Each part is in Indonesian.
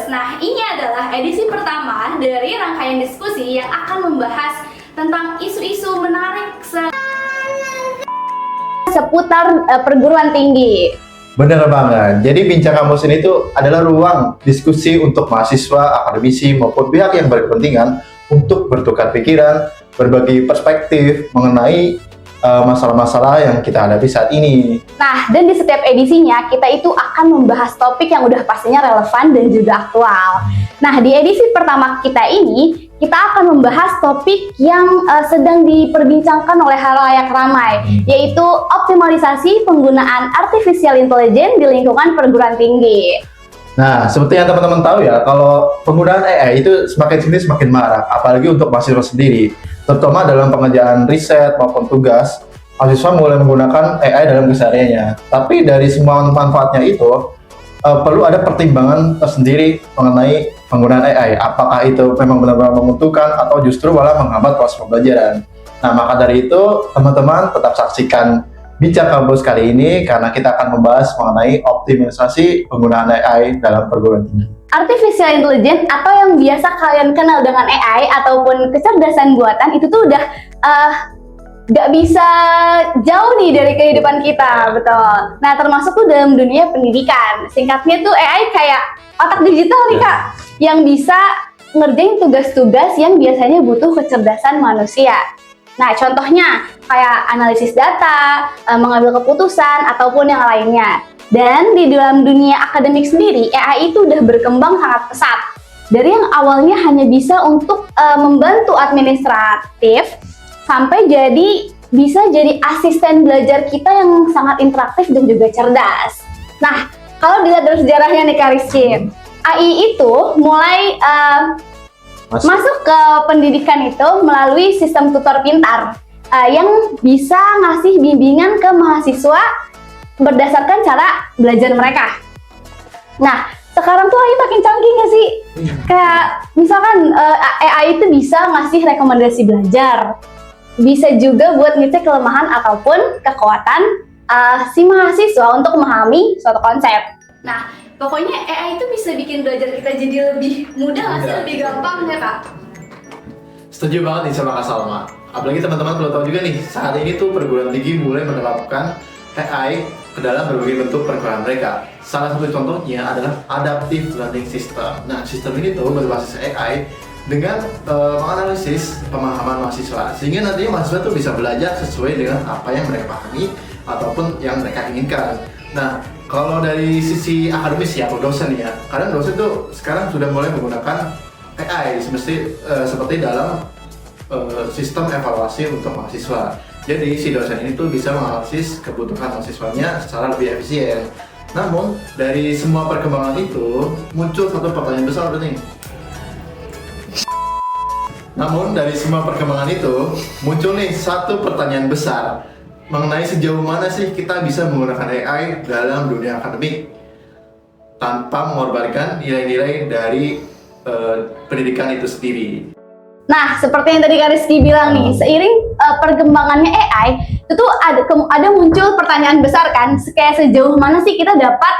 Nah, ini adalah edisi pertama dari rangkaian diskusi yang akan membahas tentang isu-isu menarik seputar perguruan tinggi. Bener banget. Jadi Bincang Kampus ini tuh adalah ruang diskusi untuk mahasiswa, akademisi, maupun pihak yang berkepentingan untuk bertukar pikiran, berbagi perspektif mengenai masalah-masalah yang kita hadapi saat ini. Nah, dan di setiap edisinya kita itu akan membahas topik yang udah pastinya relevan dan juga aktual. Nah, di edisi pertama kita ini, kita akan membahas topik yang sedang diperbincangkan oleh halayak ramai, yaitu optimalisasi penggunaan artificial intelligence di lingkungan perguruan tinggi. Nah, seperti yang teman-teman tahu ya, kalau penggunaan AI itu semakin sini semakin marak, apalagi untuk mahasiswa sendiri. Terutama dalam pengerjaan riset maupun tugas, mahasiswa mulai menggunakan AI dalam kesehariannya. Tapi dari semua manfaatnya itu, perlu ada pertimbangan tersendiri mengenai penggunaan AI. Apakah itu memang benar-benar menguntungkan atau justru malah menghambat proses pembelajaran. Nah, maka dari itu, teman-teman tetap saksikan Bincang Kampus kali ini karena kita akan membahas mengenai optimalisasi penggunaan AI dalam perguruan tinggi. Artificial intelligence atau yang biasa kalian kenal dengan AI ataupun kecerdasan buatan itu tuh udah gak bisa jauh nih dari kehidupan kita, betul. Nah, termasuk tuh dalam dunia pendidikan. Singkatnya tuh AI kayak otak digital nih Kak, yang bisa ngerjain tugas-tugas yang biasanya butuh kecerdasan manusia. Nah, contohnya kayak analisis data, mengambil keputusan, ataupun yang lainnya. Dan di dalam dunia akademik sendiri, AI itu udah berkembang sangat pesat. Dari yang awalnya hanya bisa untuk membantu administratif, sampai bisa jadi asisten belajar kita yang sangat interaktif dan juga cerdas. Nah, kalau dilihat dari sejarahnya nih Kak Rizky, AI itu mulai masuk ke pendidikan itu melalui sistem tutor pintar yang bisa ngasih bimbingan ke mahasiswa berdasarkan cara belajar mereka. Nah, sekarang tuh AI makin canggih nggak sih? Kayak misalkan AI itu bisa ngasih rekomendasi belajar, bisa juga buat ngecek kelemahan ataupun kekuatan si mahasiswa untuk memahami suatu konsep. Nah, pokoknya AI itu bisa bikin belajar kita jadi lebih mudah nggak sih? Lebih gampang ya Kak? Setuju banget nih sama Kak Salma. Apalagi teman-teman perlu tahu juga nih, saat ini tuh perguruan tinggi mulai menerapkan AI ke dalam berbagai bentuk perkuliahan mereka. Salah satu contohnya adalah Adaptive Learning System. Nah, sistem ini tuh berbasis AI dengan menganalisis pemahaman mahasiswa, sehingga nantinya mahasiswa tuh bisa belajar sesuai dengan apa yang mereka pahami ataupun yang mereka inginkan. Nah, kalau dari sisi akademis ya, atau dosen ya, kadang dosen tuh sekarang sudah mulai menggunakan AI seperti dalam sistem evaluasi untuk mahasiswa. Jadi si dosen ini tuh bisa menganalisis kebutuhan mahasiswanya secara lebih efisien. Namun dari semua perkembangan itu muncul satu pertanyaan besar nih. Satu pertanyaan besar mengenai sejauh mana sih kita bisa menggunakan AI dalam dunia akademik tanpa mengorbankan nilai-nilai dari pendidikan itu sendiri. Nah, seperti yang tadi Kak Rizky bilang nih, seiring perkembangannya AI, itu tuh ada muncul pertanyaan besar kan, kayak sejauh mana sih kita dapat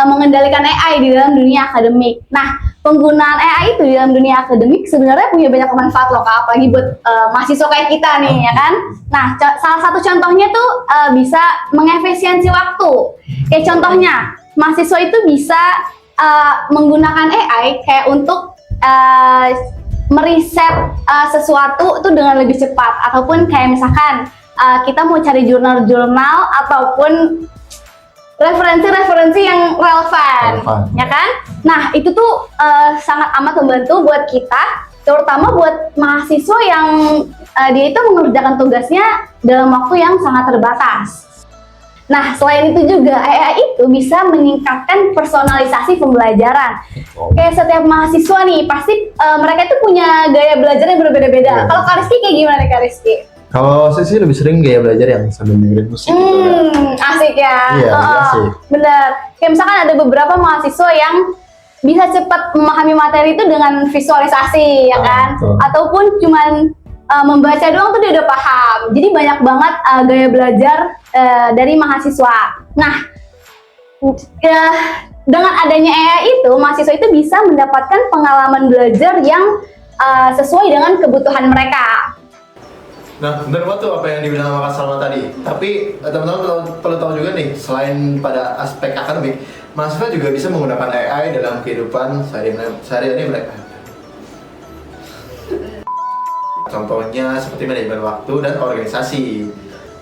mengendalikan AI di dalam dunia akademik. Nah, penggunaan AI itu di dalam dunia akademik sebenarnya punya banyak manfaat loh Kak, apalagi buat mahasiswa kayak kita nih, ya kan? Nah, salah satu contohnya tuh bisa mengefisiensi waktu. Kayak contohnya, mahasiswa itu bisa menggunakan AI kayak untuk meriset sesuatu itu dengan lebih cepat, ataupun kayak misalkan kita mau cari jurnal-jurnal ataupun referensi-referensi yang relevan, ya kan? Nah, itu tuh sangat amat membantu buat kita, terutama buat mahasiswa yang dia itu mengerjakan tugasnya dalam waktu yang sangat terbatas. Nah, selain itu juga AI itu bisa meningkatkan personalisasi pembelajaran. Kayak setiap mahasiswa nih, pasti mereka itu punya gaya belajar yang berbeda-beda. Kalau Kak Rizky kayak gimana Kak Rizky? Kalau saya sih lebih sering gaya belajar yang sambil dengerin musik gitu. Asik ya. Iya, asik. Bener. Kayak misalkan ada beberapa mahasiswa yang bisa cepat memahami materi itu dengan visualisasi, ya kan? Betul. Ataupun cuman membaca doang tuh dia udah paham. Jadi banyak banget gaya belajar dari mahasiswa. Nah, dengan adanya AI itu, mahasiswa itu bisa mendapatkan pengalaman belajar yang sesuai dengan kebutuhan mereka. Nah, benar banget tuh apa yang dibilang sama Kak Salma tadi. Tapi teman-teman perlu tahu juga nih, selain pada aspek akademik, mahasiswa juga bisa menggunakan AI dalam kehidupan sehari-hari mereka. Contohnya seperti manajemen waktu dan organisasi.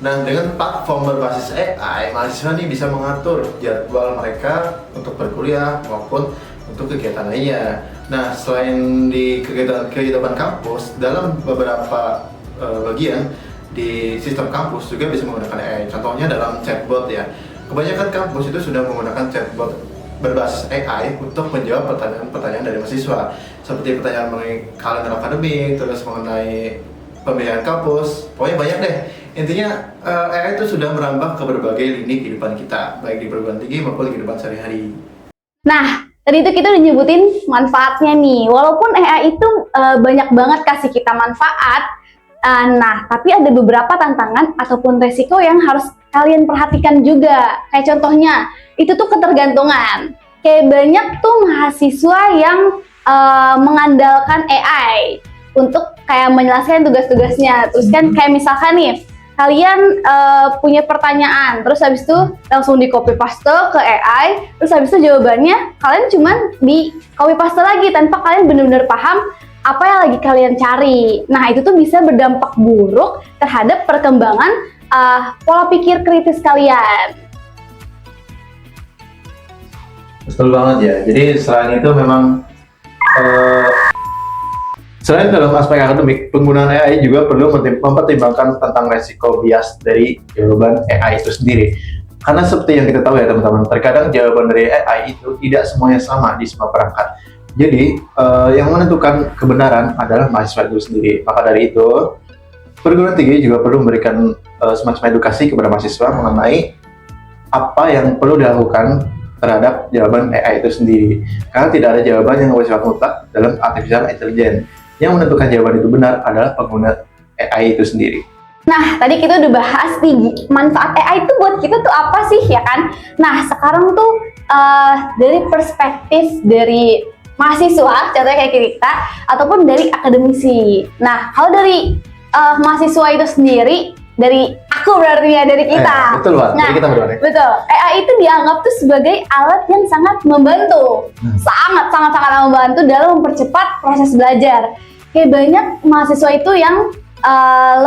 Nah, dengan platform berbasis AI, mahasiswa nih bisa mengatur jadwal mereka untuk berkuliah maupun untuk kegiatan lainnya. Nah, selain di kegiatan kampus, dalam beberapa bagian di sistem kampus juga bisa menggunakan AI. Contohnya dalam chatbot ya. Kebanyakan kampus itu sudah menggunakan chatbot berbasis AI untuk menjawab pertanyaan-pertanyaan dari mahasiswa, seperti pertanyaan mengenai kalender akademik, terus mengenai pembiayaan kampus. Pokoknya banyak deh. Intinya AI itu sudah merambah ke berbagai lini kehidupan kita, baik di perguruan tinggi maupun kehidupan sehari-hari. Nah, tadi itu kita udah nyebutin manfaatnya nih. Walaupun AI itu banyak banget kasih kita manfaat, nah, tapi ada beberapa tantangan ataupun resiko yang harus kalian perhatikan juga. Kayak contohnya, itu tuh ketergantungan. Kayak banyak tuh mahasiswa yang mengandalkan AI untuk kayak menyelesaikan tugas-tugasnya. Terus kan kayak misalkan nih, kalian punya pertanyaan, terus habis itu langsung di copy paste ke AI, terus habis itu jawabannya kalian cuman di copy paste lagi tanpa kalian benar-benar paham apa yang lagi kalian cari. Nah, itu tuh bisa berdampak buruk terhadap perkembangan pola pikir kritis kalian. Betul banget ya. Jadi selain itu memang selain dalam aspek akademik, penggunaan AI juga perlu mempertimbangkan tentang resiko bias dari jawaban AI itu sendiri. Karena seperti yang kita tahu ya teman-teman, terkadang jawaban dari AI itu tidak semuanya sama di semua perangkat. Jadi, yang menentukan kebenaran adalah mahasiswa itu sendiri. Maka dari itu, perguruan tinggi juga perlu memberikan semacam edukasi kepada mahasiswa mengenai apa yang perlu dilakukan terhadap jawaban AI itu sendiri. Karena tidak ada jawaban yang bersifat mutlak dalam artificial intelligence. Yang menentukan jawaban itu benar adalah pengguna AI itu sendiri. Nah, tadi kita udah bahas nih, manfaat AI itu buat kita tuh apa sih, ya kan? Nah, sekarang tuh dari perspektif dari mahasiswa, contohnya kayak kita, ataupun dari akademisi. Nah, kalau dari mahasiswa itu sendiri, dari aku berarti ya, dari kita. Betul Pak, Nah, dari kita berdua nih. betul. AI itu dianggap tuh sebagai alat yang sangat membantu, sangat membantu dalam mempercepat proses belajar. Kayak banyak mahasiswa itu yang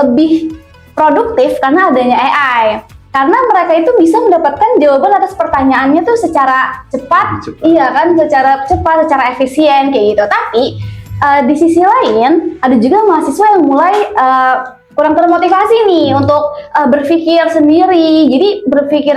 lebih produktif karena adanya AI. Karena mereka itu bisa mendapatkan jawaban atas pertanyaannya tuh secara cepat. Iya kan, secara cepat, secara efisien kayak gitu. Tapi di sisi lain ada juga mahasiswa yang mulai kurang termotivasi nih untuk berpikir sendiri. Jadi berpikir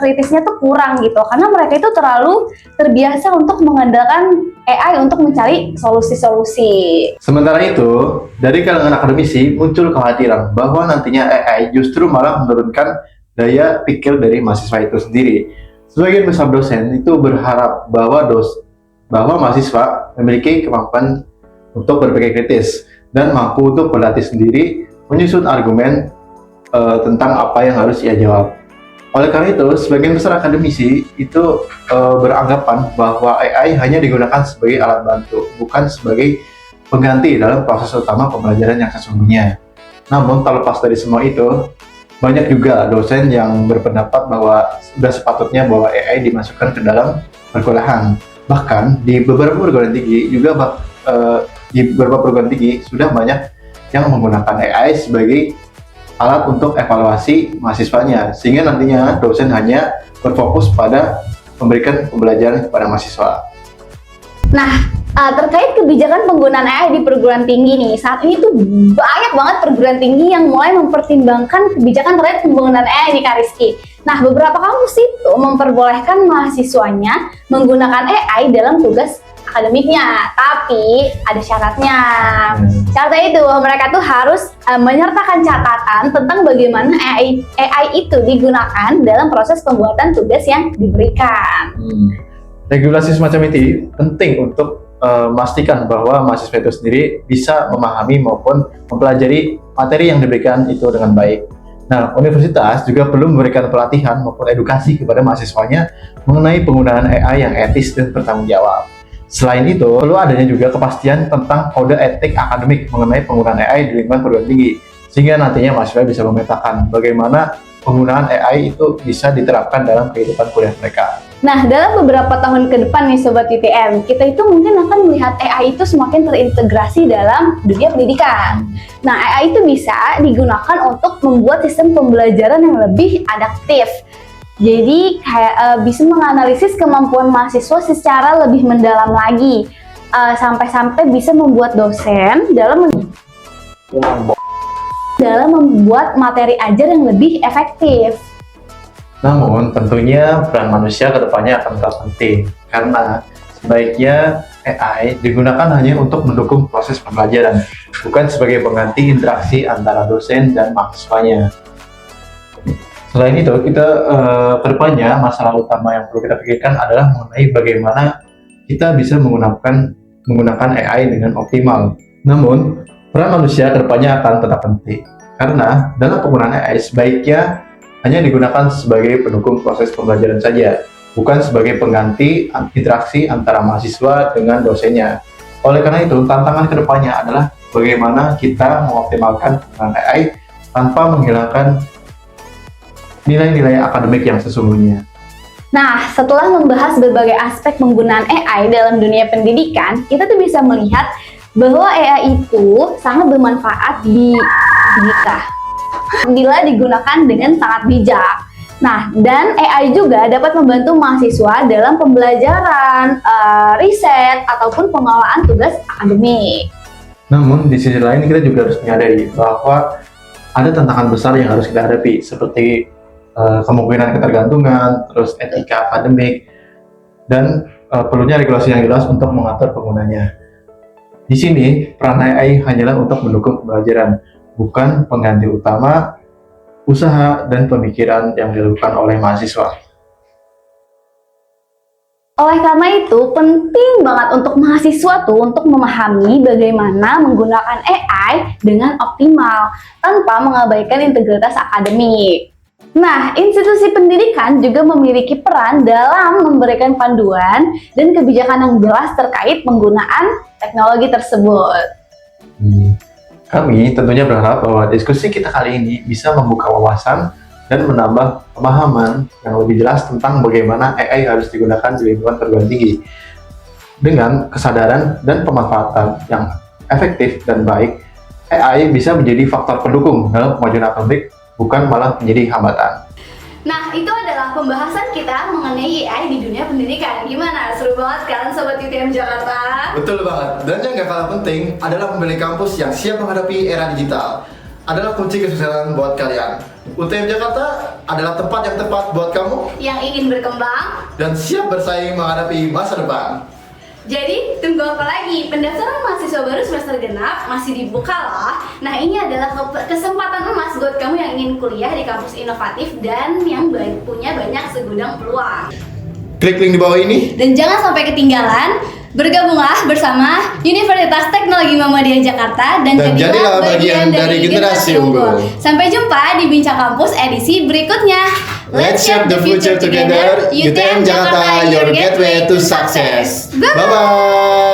kritisnya tuh kurang gitu. Karena mereka itu terlalu terbiasa untuk mengandalkan AI untuk mencari solusi-solusi. Sementara itu, dari kalangan akademisi muncul kekhawatiran bahwa nantinya AI justru malah menurunkan daya pikir dari mahasiswa itu sendiri. Sebagian besar dosen itu berharap bahwa mahasiswa memiliki kemampuan untuk berpikir kritis dan mampu untuk berlatih sendiri menyusun argumen tentang apa yang harus ia jawab. Oleh karena itu, sebagian besar akademisi itu beranggapan bahwa AI hanya digunakan sebagai alat bantu, bukan sebagai pengganti dalam proses utama pembelajaran yang sesungguhnya. Namun, terlepas dari semua itu, banyak juga dosen yang berpendapat bahwa sudah sepatutnya bahwa AI dimasukkan ke dalam perkuliahan. Bahkan di beberapa perguruan tinggi juga sudah banyak yang menggunakan AI sebagai alat untuk evaluasi mahasiswanya, sehingga nantinya dosen hanya berfokus pada memberikan pembelajaran kepada mahasiswa. Nah, terkait kebijakan penggunaan AI di perguruan tinggi nih, saat ini tuh banyak banget perguruan tinggi yang mulai mempertimbangkan kebijakan terkait penggunaan AI nih Kak Rizky. Nah, beberapa kampus itu memperbolehkan mahasiswanya menggunakan AI dalam tugas akademiknya, tapi ada syaratnya. Syaratnya itu mereka tuh harus menyertakan catatan tentang bagaimana AI itu digunakan dalam proses pembuatan tugas yang diberikan. Regulasi semacam ini penting untuk memastikan bahwa mahasiswa itu sendiri bisa memahami maupun mempelajari materi yang diberikan itu dengan baik. Nah, universitas juga perlu memberikan pelatihan maupun edukasi kepada mahasiswanya mengenai penggunaan AI yang etis dan bertanggung jawab. Selain itu, perlu adanya juga kepastian tentang kode etik akademik mengenai penggunaan AI di lingkungan perguruan tinggi, sehingga nantinya mahasiswa bisa memetakan bagaimana penggunaan AI itu bisa diterapkan dalam kehidupan kuliah mereka. Nah, dalam beberapa tahun ke depan nih Sobat UTM, kita itu mungkin akan melihat AI itu semakin terintegrasi dalam dunia pendidikan. Nah, AI itu bisa digunakan untuk membuat sistem pembelajaran yang lebih adaptif. Jadi, kayak bisa menganalisis kemampuan mahasiswa secara lebih mendalam lagi. Sampai-sampai bisa membuat dosen dalam membuat materi ajar yang lebih efektif. Namun, tentunya peran manusia ke depannya akan tetap penting, karena sebaiknya AI digunakan hanya untuk mendukung proses pembelajaran, bukan sebagai pengganti interaksi antara dosen dan mahasiswanya. Selain itu, kita ke depannya masalah utama yang perlu kita pikirkan adalah mengenai bagaimana kita bisa menggunakan AI dengan optimal. Namun, peran manusia ke depannya akan tetap penting, karena dalam penggunaan AI sebaiknya hanya digunakan sebagai pendukung proses pembelajaran saja, bukan sebagai pengganti interaksi antara mahasiswa dengan dosennya. Oleh karena itu, tantangan kedepannya adalah bagaimana kita mengoptimalkan penggunaan AI tanpa menghilangkan nilai-nilai akademik yang sesungguhnya. Nah, setelah membahas berbagai aspek penggunaan AI dalam dunia pendidikan, kita tuh bisa melihat bahwa AI itu sangat bermanfaat bila digunakan dengan sangat bijak. Nah, dan AI juga dapat membantu mahasiswa dalam pembelajaran, riset, ataupun pengelolaan tugas akademik. Namun, di sisi lain kita juga harus menyadari bahwa ada tantangan besar yang harus kita hadapi, seperti kemungkinan ketergantungan, terus etika akademik, dan perlunya regulasi yang jelas untuk mengatur penggunanya. Di sini, peran AI hanyalah untuk mendukung pembelajaran, bukan pengganti utama usaha dan pemikiran yang dilakukan oleh mahasiswa. Oleh karena itu, penting banget untuk mahasiswa tuh untuk memahami bagaimana menggunakan AI dengan optimal tanpa mengabaikan integritas akademik. Nah, institusi pendidikan juga memiliki peran dalam memberikan panduan dan kebijakan yang jelas terkait penggunaan teknologi tersebut. Kami tentunya berharap bahwa diskusi kita kali ini bisa membuka wawasan dan menambah pemahaman yang lebih jelas tentang bagaimana AI harus digunakan di lingkungan perguruan tinggi. Dengan kesadaran dan pemanfaatan yang efektif dan baik, AI bisa menjadi faktor pendukung dalam kemajuan akademik, bukan malah menjadi hambatan. Nah, itu adalah pembahasan kita mengenai AI di dunia pendidikan. Gimana? Seru banget kan Sobat UTM Jakarta? Betul banget, dan yang gak kalah penting adalah memilih kampus yang siap menghadapi era digital. Adalah kunci kesuksesan buat kalian. UTM Jakarta adalah tempat yang tepat buat kamu yang ingin berkembang dan siap bersaing menghadapi masa depan. Jadi, tunggu apa lagi? Pendaftaran mahasiswa baru semester genap masih dibuka loh. Nah, ini adalah kesempatan emas buat kamu yang ingin kuliah di kampus inovatif dan yang punya banyak segudang peluang. Klik link di bawah ini. Dan jangan sampai ketinggalan, bergabunglah bersama Universitas Teknologi Muhammadiyah Jakarta dan jadilah bagian dari generasi unggul. Sampai jumpa di Bincang Kampus edisi berikutnya. Let's shape the future together. UTM Jakarta, your gateway to success. Bye-bye.